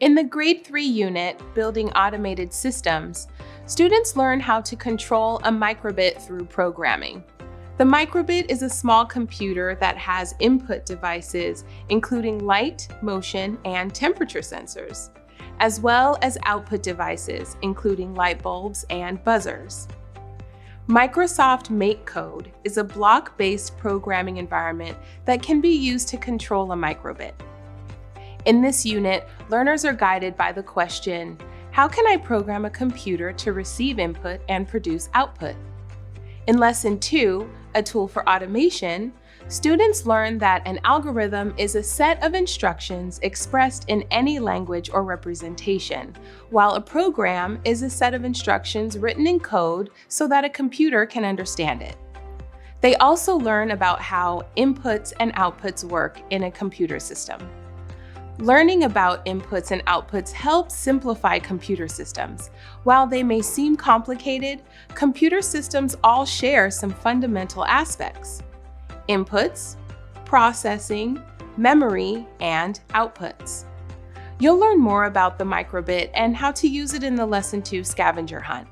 In the Grade 3 unit, Building Automated Systems, students learn how to control a microbit through programming. The microbit is a small computer that has input devices, including light, motion, and temperature sensors, as well as output devices, including light bulbs and buzzers. Microsoft MakeCode is a block-based programming environment that can be used to control a microbit. In this unit, learners are guided by the question, how can I program a computer to receive input and produce output? In Lesson 2, a tool for automation, students learn that an algorithm is a set of instructions expressed in any language or representation, while a program is a set of instructions written in code so that a computer can understand it. They also learn about how inputs and outputs work in a computer system. Learning about inputs and outputs helps simplify computer systems. While they may seem complicated, computer systems all share some fundamental aspects: inputs, processing, memory, and outputs. You'll learn more about the microbit and how to use it in the Lesson 2 scavenger hunt.